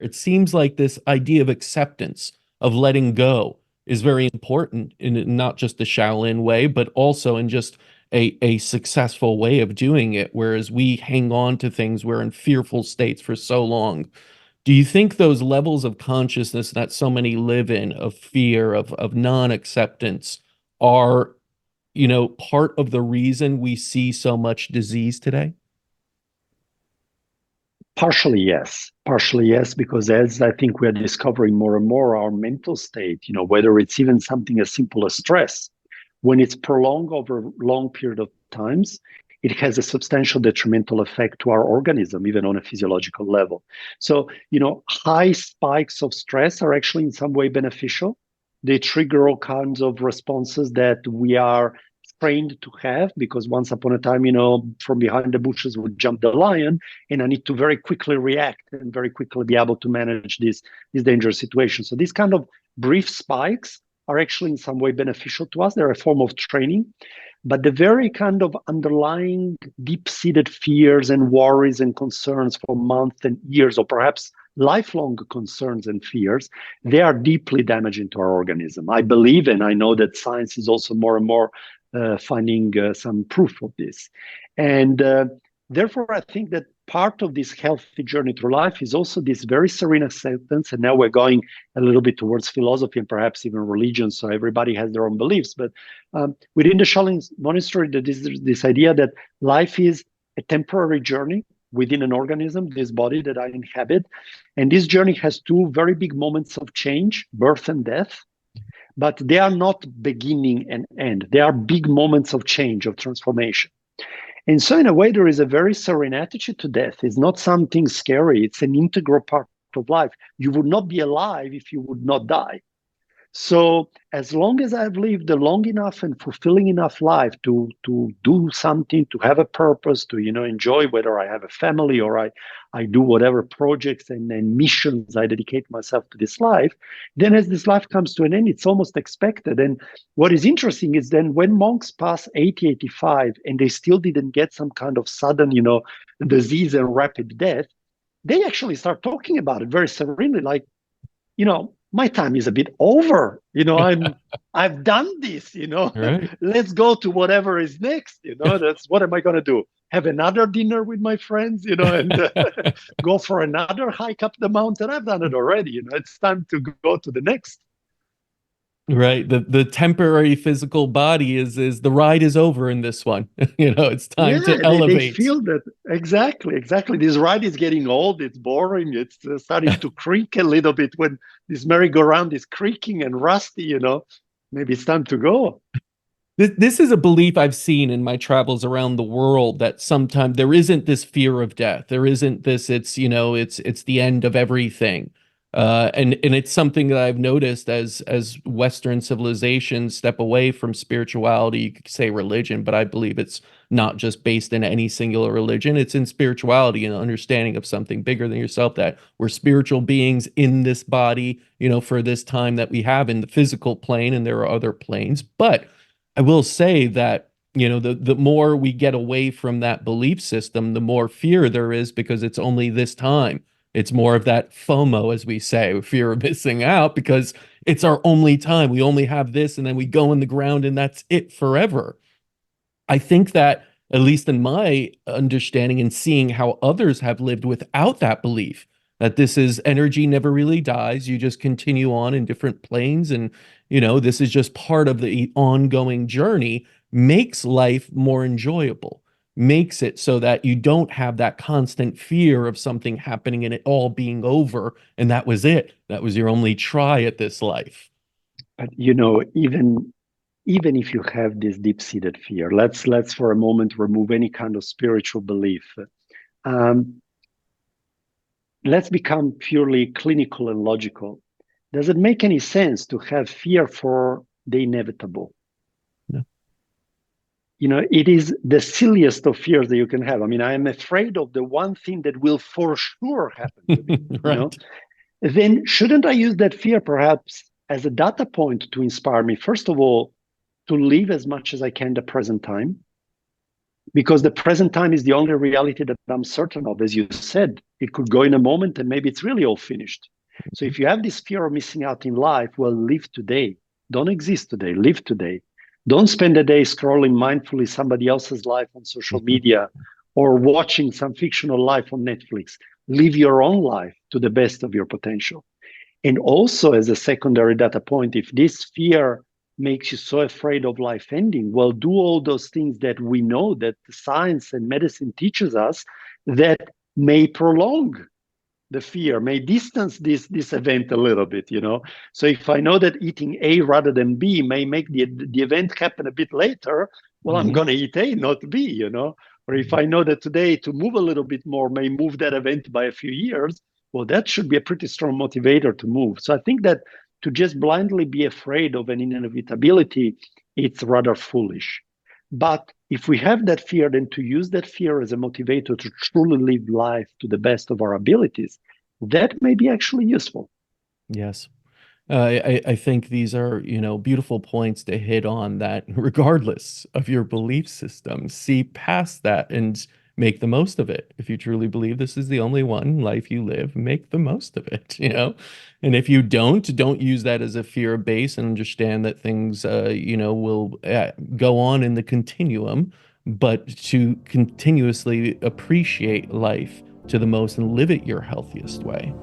It seems like this idea of acceptance, of letting go, is very important in not just the Shaolin way, but also in just a successful way of doing it. Whereas we hang on to things, we're in fearful states for so long. Do you think those levels of consciousness that so many live in, of fear, of non-acceptance, are, part of the reason we see so much disease today? Partially yes, because as I think we are discovering more and more, our mental state, whether it's even something as simple as stress, when it's prolonged over a long period of times, it has a substantial detrimental effect to our organism, even on a physiological level. So, high spikes of stress are actually in some way beneficial. They trigger all kinds of responses that we are trained to have, because once upon a time, from behind the bushes would jump the lion, and I need to very quickly react and very quickly be able to manage this dangerous situation. So these kind of brief spikes are actually in some way beneficial to us. They're a form of training, but the very kind of underlying deep-seated fears and worries and concerns for months and years, or perhaps lifelong concerns and fears, they are deeply damaging to our organism. I believe, and I know that science is also more and more finding some proof of this. And therefore, I think that part of this healthy journey through life is also this very serene acceptance. And now we're going a little bit towards philosophy and perhaps even religion. So everybody has their own beliefs. But within the Shaolin monastery, there is this idea that life is a temporary journey within an organism, this body that I inhabit. And this journey has two very big moments of change, birth and death. But they are not beginning and end. They are big moments of change, of transformation. And so in a way, there is a very serene attitude to death. It's not something scary. It's an integral part of life. You would not be alive if you would not die. So as long as I've lived a long enough and fulfilling enough life to do something, to have a purpose, to enjoy, whether I have a family or I do whatever projects and missions I dedicate myself to this life, then as this life comes to an end, it's almost expected. And what is interesting is then when monks pass 80, 85, and they still didn't get some kind of sudden, disease and rapid death, they actually start talking about it very serenely, like, my time is a bit over. I've done this, Right. let's go to whatever is next. That's what am I going to do? Have another dinner with my friends, and go for another hike up the mountain. I've done it already. It's time to go to the next. Right. The temporary physical body is the ride is over in this one. It's time to Yeah, they elevate. feel that exactly. This ride is getting old. It's boring. It's starting to creak a little bit when this merry-go-round is creaking and rusty. Maybe it's time to go. This is a belief I've seen in my travels around the world, that sometimes there isn't this fear of death. There isn't this, it's the end of everything. And it's something that I've noticed as Western civilizations step away from spirituality. You could say religion, but I believe it's not just based in any singular religion. It's in spirituality and understanding of something bigger than yourself, that we're spiritual beings in this body, for this time that we have in the physical plane, and there are other planes. But I will say that, the more we get away from that belief system, the more fear there is, because it's only this time. It's more of that FOMO, as we say, fear of missing out, because it's our only time. We only have this, and then we go in the ground, and that's it forever. I think that, at least in my understanding and seeing how others have lived without that belief, that this is energy never really dies. You just continue on in different planes. And, this is just part of the ongoing journey, makes life more enjoyable, makes it so that you don't have that constant fear of something happening and it all being over. And that was it. That was your only try at this life. But even if you have this deep-seated fear, let's for a moment remove any kind of spiritual belief. Um, let's become purely clinical and logical. Does it make any sense to have fear for the inevitable? No. It is the silliest of fears that you can have. I mean, I am afraid of the one thing that will for sure happen to me, Right. Then shouldn't I use that fear perhaps as a data point to inspire me, first of all, to live as much as I can the present time, because the present time is the only reality that I'm certain of. As you said, it could go in a moment and maybe it's really all finished. So if you have this fear of missing out in life, well, live today. Don't exist today, live today. Don't spend a day scrolling mindfully somebody else's life on social media or watching some fictional life on Netflix. Live your own life to the best of your potential. And also, as a secondary data point, if this fear makes you so afraid of life ending, well, do all those things that we know that science and medicine teaches us that may prolong the fear, may distance this event a little bit, you know. So if I know that eating A rather than B may make the event happen a bit later, well, I'm Mhm. going to eat A, not B, you know. Or if I know that today to move a little bit more may move that event by a few years, well, that should be a pretty strong motivator to move. So I think that to just blindly be afraid of an inevitability, it's rather foolish. But if we have that fear, then to use that fear as a motivator to truly live life to the best of our abilities, that may be actually useful. Yes. I think these are, beautiful points to hit on that regardless of your belief system, see past that and make the most of it. If you truly believe this is the only one life you live, make the most of it, you know? And if you don't use that as a fear base and understand that things, will go on in the continuum, but to continuously appreciate life to the most and live it your healthiest way.